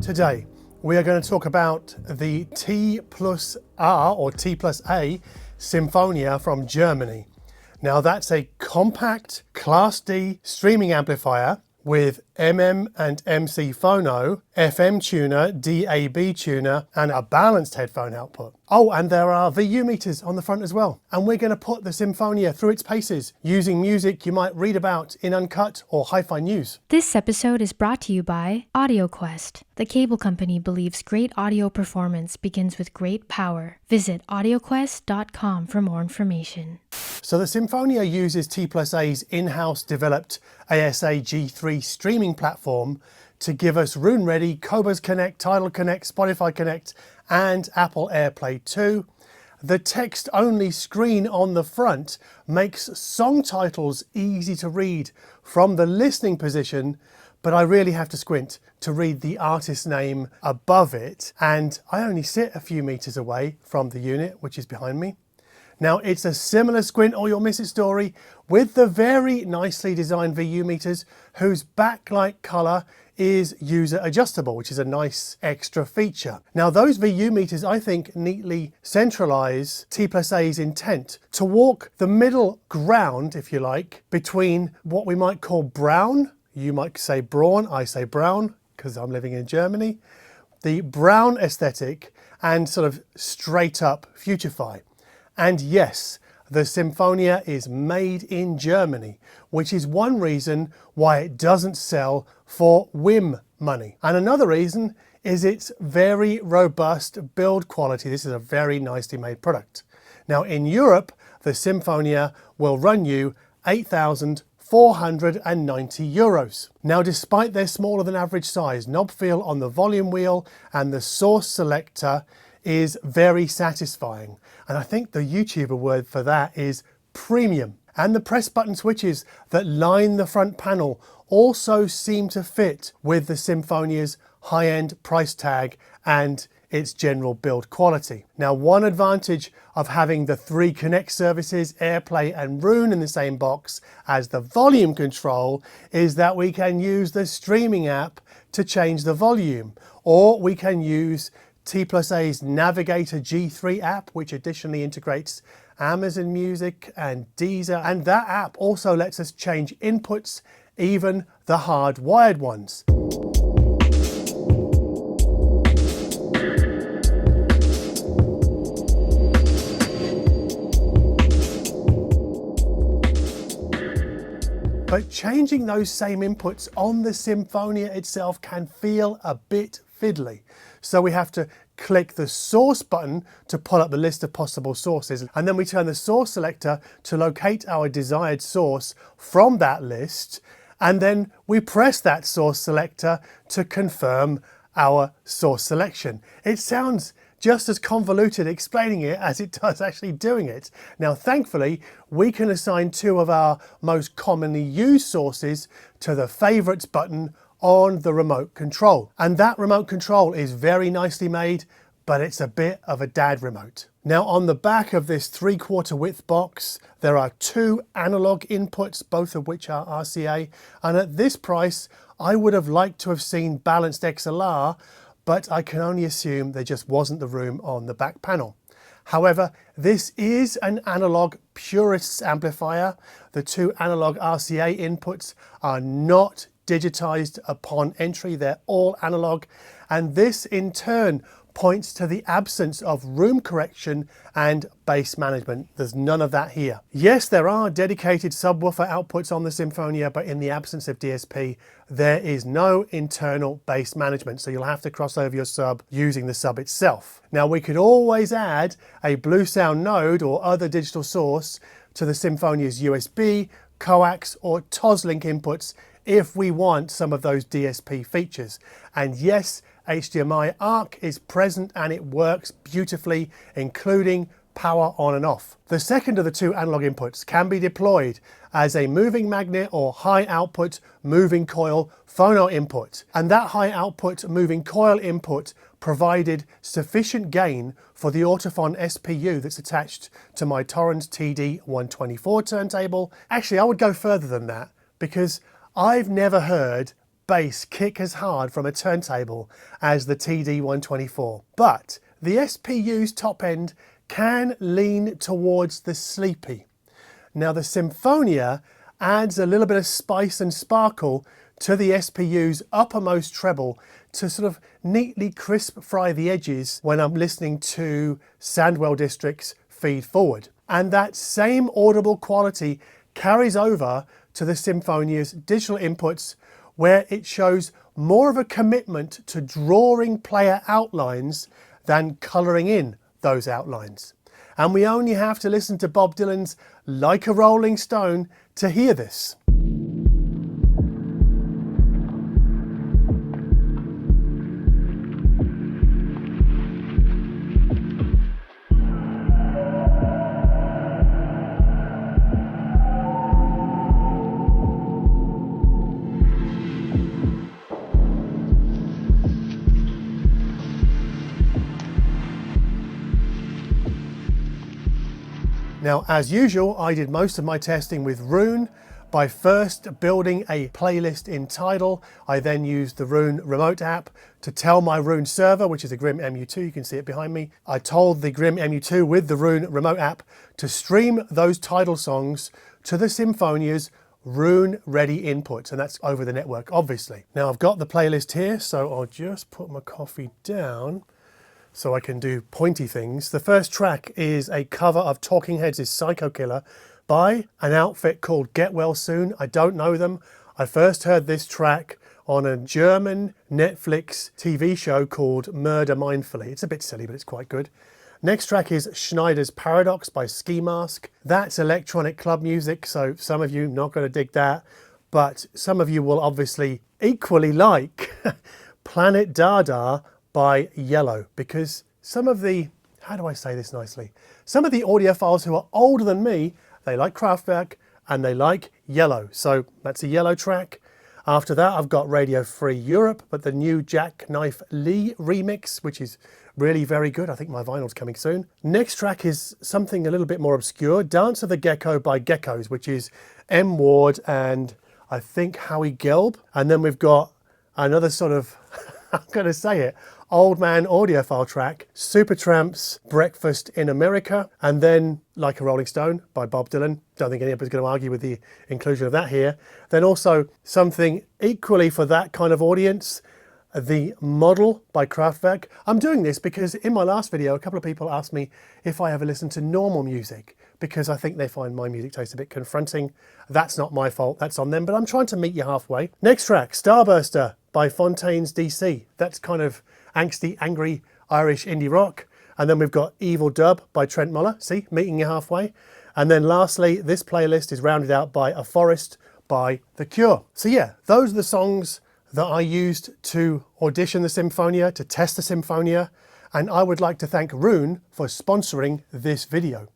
Today we are going to talk about the T+A or T+A SYMPHONIA from Germany. Now that's a compact Class D streaming amplifier with MM and MC phono, FM tuner, DAB tuner, and a balanced headphone output. Oh, and there are VU meters on the front as well. And we're going to put the SYMPHONIA through its paces using music you might read about in Uncut or Hi-Fi News. This episode is brought to you by AudioQuest. The cable company believes great audio performance begins with great power. Visit audioquest.com for more information. So the SYMPHONIA uses T+A's in-house developed ASA G3 streaming platform to give us Roon-ready Qobuz Connect, Tidal Connect, Spotify Connect, and Apple AirPlay 2. The text-only screen on the front makes song titles easy to read from the listening position, but I really have to squint to read the artist's name above it, and I only sit a few meters away from the unit, which is behind me. Now it's a similar squint or you'll miss it story with the very nicely designed VU meters whose backlight color is user adjustable, which is a nice extra feature. Now those VU meters I think neatly centralize T+A's intent to walk the middle ground, if you like, between what we might call brown, you might say brawn, I say brown because I'm living in Germany, the brown aesthetic and sort of straight up futurify. And yes, the SYMPHONIA is made in Germany, which is one reason why it doesn't sell for whim money. And another reason is its very robust build quality. This is a very nicely made product. Now in Europe, the SYMPHONIA will run you €8,490. Now despite their smaller than average size, knob feel on the volume wheel and the source selector is very satisfying. And I think the YouTuber word for that is premium. And the press button switches that line the front panel also seem to fit with the SYMPHONIA's high-end price tag and its general build quality. Now one advantage of having the 3 Connect services, AirPlay and Roon in the same box as the volume control is that we can use the streaming app to change the volume, or we can use T+A's Navigator G3 app, which additionally integrates Amazon Music and Deezer, and that app also lets us change inputs, even the hardwired ones. But changing those same inputs on the SYMPHONIA itself can feel a bit fiddly. So we have to click the source button to pull up the list of possible sources. And then we turn the source selector to locate our desired source from that list. And then we press that source selector to confirm our source selection. It sounds just as convoluted explaining it as it does actually doing it. Now, thankfully, we can assign 2 of our most commonly used sources to the favorites button on the remote control. And that remote control is very nicely made, but it's a bit of a dad remote. Now on the back of this 3/4 width box, there are 2 analog inputs, both of which are RCA. And at this price, I would have liked to have seen balanced XLR, but I can only assume there just wasn't the room on the back panel. However, this is an analog purist's amplifier. The 2 analog RCA inputs are not digitized upon entry, they're all analog, and this in turn points to the absence of room correction and bass management. There's none of that here. Yes, there are dedicated subwoofer outputs on the SYMPHONIA, but in the absence of DSP, there is no internal bass management, so you'll have to cross over your sub using the sub itself. Now we could always add a Blue Sound node or other digital source to the SYMPHONIA's USB, coax or Toslink inputs if we want some of those DSP features. And yes, HDMI ARC is present and it works beautifully, including power on and off. The second of the 2 analog inputs can be deployed as a moving magnet or high output moving coil phono input. And that high output moving coil input provided sufficient gain for the Autophon SPU that's attached to my Torrens TD124 turntable. Actually, I would go further than that because I've never heard bass kick as hard from a turntable as the TD124. But the SPU's top end can lean towards the sleepy. Now the Symphonia adds a little bit of spice and sparkle to the SPU's uppermost treble to sort of neatly crisp fry the edges when I'm listening to Sandwell District's feed forward. And that same audible quality carries over to the Symphonia's digital inputs, where it shows more of a commitment to drawing player outlines than colouring in those outlines. And we only have to listen to Bob Dylan's Like a Rolling Stone to hear this. Now, as usual, I did most of my testing with Roon by first building a playlist in Tidal. I then used the Roon remote app to tell my Roon server, which is a Grim MU2, you can see it behind me. I told the Grim MU2 with the Roon remote app to stream those Tidal songs to the Symphonia's Roon ready inputs, and that's over the network, obviously. Now I've got the playlist here, so I'll just put my coffee down so I can do pointy things. The first track is a cover of Talking Heads' Psycho Killer by an outfit called Get Well Soon. I don't know them. I first heard this track on a German Netflix TV show called Murder Mindfully. It's a bit silly, but it's quite good. Next track is Schneider's Paradox by Ski Mask. That's electronic club music, so some of you not going to dig that, but some of you will obviously equally like Planet Dada by Yellow, because some of the, how do I say this nicely? Some of the audiophiles who are older than me, they like Kraftwerk and they like Yellow. So that's a Yellow track. After that, I've got Radio Free Europe, but the new Jackknife Lee remix, which is really very good. I think my vinyl's coming soon. Next track is something a little bit more obscure, Dance of the Gecko by Geckos, which is M. Ward and I think Howie Gelb. And then we've got another sort of, I'm going to say it, old man audiophile track, Supertramp's Breakfast in America, and then Like a Rolling Stone by Bob Dylan. Don't think anybody's going to argue with the inclusion of that here. Then also something equally for that kind of audience, The Model by Kraftwerk. I'm doing this because in my last video, a couple of people asked me if I ever listen to normal music, because I think they find my music taste a bit confronting. That's not my fault, that's on them, but I'm trying to meet you halfway. Next track, Starburster by Fontaines DC. That's kind of angsty, angry Irish indie rock. And then we've got Evil Dub by Trent Muller. See, meeting you halfway. And then lastly, this playlist is rounded out by A Forest by The Cure. So yeah, those are the songs that I used to audition the Symphonia, to test the Symphonia. And I would like to thank Roon for sponsoring this video.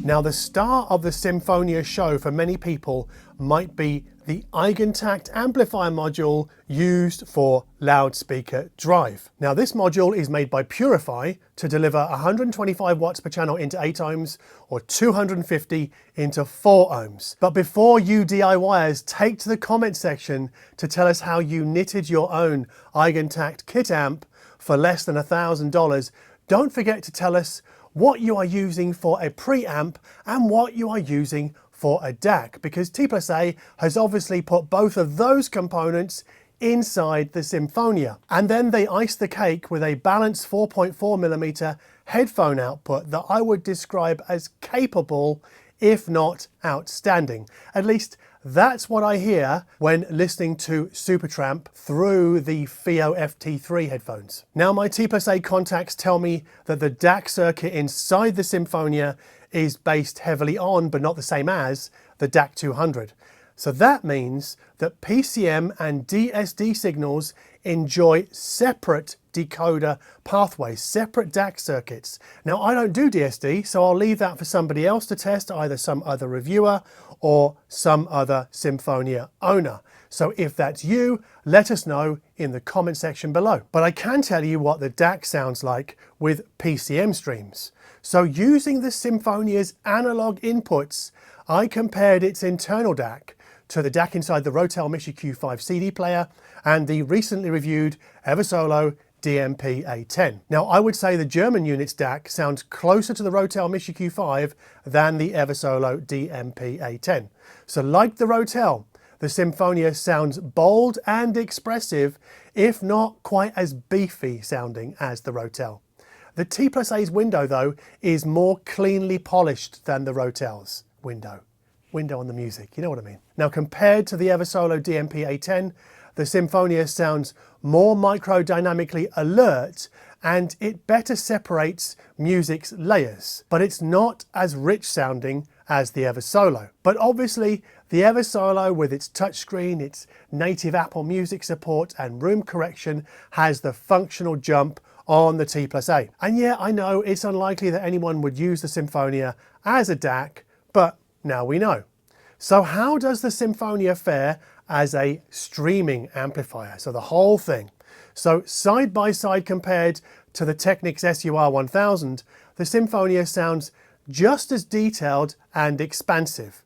Now, the star of the Symphonia show for many people might be the Eigentakt amplifier module used for loudspeaker drive. Now, this module is made by Purify to deliver 125 watts per channel into 8 ohms or 250 into 4 ohms. But before you DIYers take to the comment section to tell us how you knitted your own Eigentakt kit amp for less than $1,000, don't forget to tell us what you are using for a preamp and what you are using for a DAC, because T+A has obviously put both of those components inside the Symphonia. And then they ice the cake with a balanced 4.4mm headphone output that I would describe as capable, if not outstanding. At least that's what I hear when listening to Supertramp through the FIO FT3 headphones. Now, my T+A contacts tell me that the DAC circuit inside the Symphonia is based heavily on, but not the same as, the DAC 200. So that means that PCM and DSD signals enjoy separate decoder pathways, separate DAC circuits. Now, I don't do DSD, so I'll leave that for somebody else to test, either some other reviewer or some other Symphonia owner. So if that's you, let us know in the comment section below. But I can tell you what the DAC sounds like with PCM streams. So using the Symphonia's analog inputs, I compared its internal DAC to the DAC inside the Rotel Michi Q5 CD player and the recently reviewed Eversolo DMP-A10. Now, I would say the German unit's DAC sounds closer to the Rotel Michi Q5 than the Eversolo DMP-A10. So like the Rotel, the Symphonia sounds bold and expressive, if not quite as beefy sounding as the Rotel. The T+A's window, though, is more cleanly polished than the Rotel's window. Window on the music, you know what I mean. Now, compared to the Eversolo DMP-A10, the Symphonia sounds more microdynamically alert and it better separates music's layers, but it's not as rich sounding as the Eversolo. But obviously, the Eversolo, with its touchscreen, its native Apple Music support and room correction, has the functional jump on the T+A. And yeah, I know it's unlikely that anyone would use the Symphonia as a DAC, but now we know. So how does the Symphonia fare as a streaming amplifier? So the whole thing. So side by side compared to the Technics SU-R1000, the Symphonia sounds just as detailed and expansive,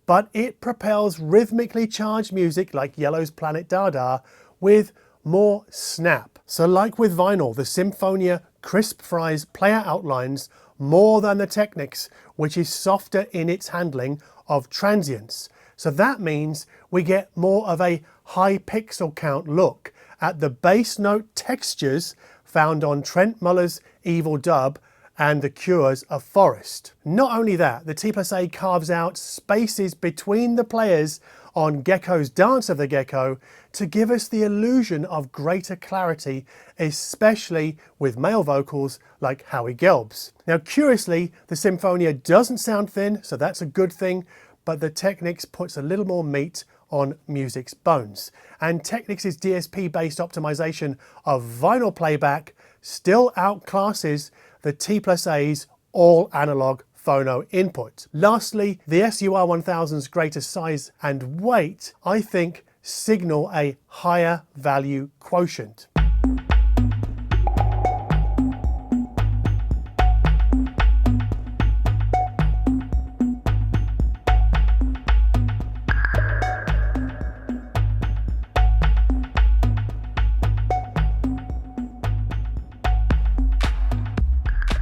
but it propels rhythmically charged music like Yellow's Planet Dada with more snap. So like with vinyl, the Symphonia crisp fries player outlines more than the Technics, which is softer in its handling of transients. So that means we get more of a high pixel count look at the bass note textures found on Trent Muller's Evil Dub and the Cure's of Forest. Not only that, the T+A carves out spaces between the players on Gecko's Dance of the Gecko to give us the illusion of greater clarity, especially with male vocals like Howie Gelb's. Now, curiously, the Symphonia doesn't sound thin, so that's a good thing, but the Technics puts a little more meat on music's bones. And Technics' DSP-based optimization of vinyl playback still outclasses the T+A's all-analog phono input. Lastly, the SU-R1000's greater size and weight, I think, signal a higher value quotient.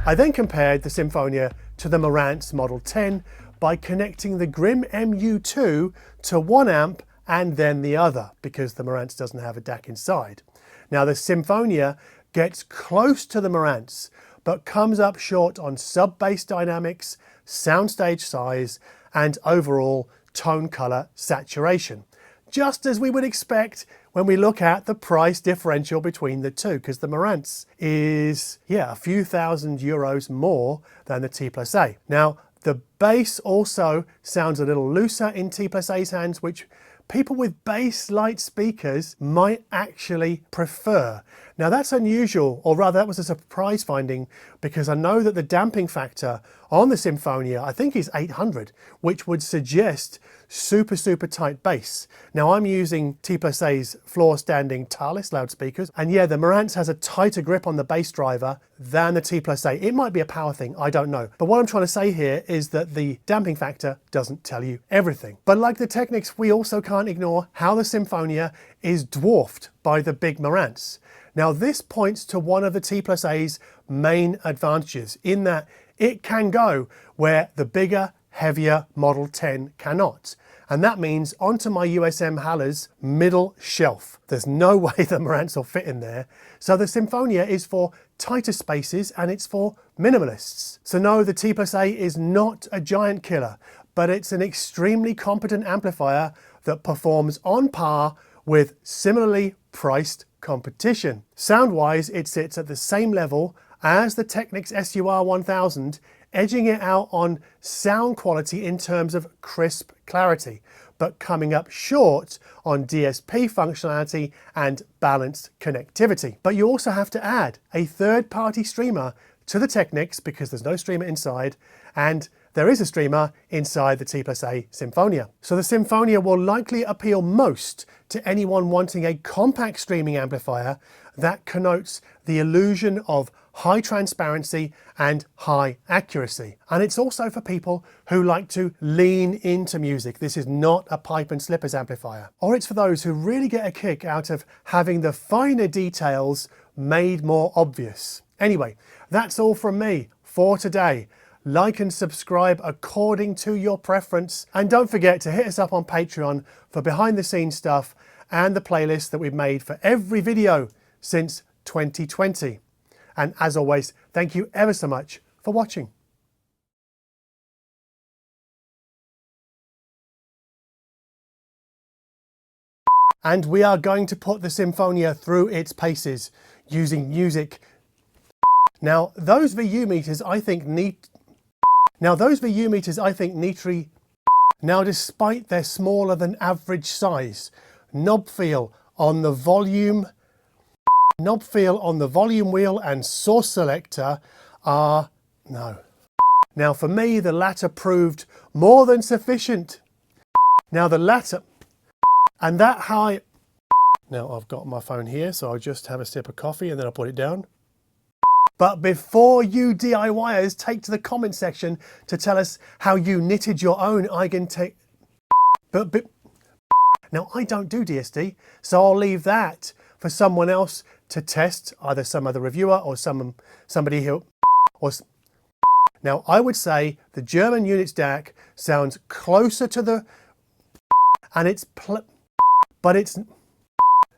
I then compared the Symphonia to the Marantz Model 10 by connecting the Grim MU2 to one amp and then the other, because the Marantz doesn't have a DAC inside. Now the Symphonia gets close to the Marantz, but comes up short on sub-bass dynamics, soundstage size, and overall tone color saturation. Just as we would expect when we look at the price differential between the two, because the Marantz is, yeah, a few €1,000s more than the T+A. Now, the bass also sounds a little looser in T+A's hands, which people with bass light speakers might actually prefer. Now that's unusual, or rather that was a surprise finding, because I know that the damping factor on the Symphonia I think is 800, which would suggest super tight bass. Now I'm using T+A's floor standing A Talis loudspeakers, and yeah, the Marantz has a tighter grip on the bass driver than the T+A. It might be a power thing, I don't know. But what I'm trying to say here is that the damping factor doesn't tell you everything. But like the Technics, we also can't ignore how the Symphonia is dwarfed by the big Marantz. Now this points to one of the T+A's main advantages, in that it can go where the bigger, heavier Model 10 cannot. And that means onto my USM Haller's middle shelf. There's no way the Marantz will fit in there. So the Symphonia is for tighter spaces and it's for minimalists. So no, the T+A is not a giant killer, but it's an extremely competent amplifier that performs on par with similarly priced competition. Sound-wise, it sits at the same level as the Technics SU-R1000, edging it out on sound quality in terms of crisp clarity. but coming up short on DSP functionality and balanced connectivity. But you also have to add a third-party streamer to the Technics because there's no streamer inside, and there is a streamer inside the T+A SYMPHONIA. So the SYMPHONIA will likely appeal most to anyone wanting a compact streaming amplifier that connotes the illusion of high transparency and high accuracy. And it's also for people who like to lean into music. This is not a pipe and slippers amplifier. Or it's for those who really get a kick out of having the finer details made more obvious. Anyway, that's all from me for today. Like and subscribe according to your preference. And don't forget to hit us up on Patreon for behind the scenes stuff and the playlist that we've made for every video since 2020. And as always, thank you ever so much for watching. And we are going to put the SYMPHONIA through its paces using music. Now those VU meters I think despite their smaller than average size, knob feel on the volume wheel and source selector are no. Now for me the latter proved more than sufficient. Now the latter and that high. Now I've got my phone here, so I'll just have a sip of coffee and then I'll put it down. But before you DIYers take to the comment section to tell us how you knitted your own Eigentech. Now I don't do DSD, so I'll leave that for someone else to test, either some other reviewer or somebody who. Now I would say the German Units DAC sounds closer to the, and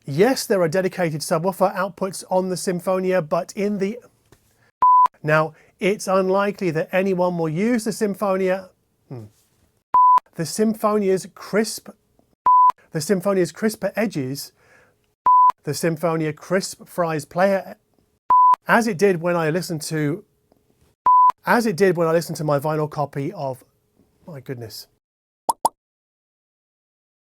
yes, there are dedicated subwoofer outputs on the SYMPHONIA, but in the. Now, it's unlikely that anyone will use the SYMPHONIA. The SYMPHONIA's crisper edges, the SYMPHONIA crisp fries player, as it did when I listened to my vinyl copy of, my goodness.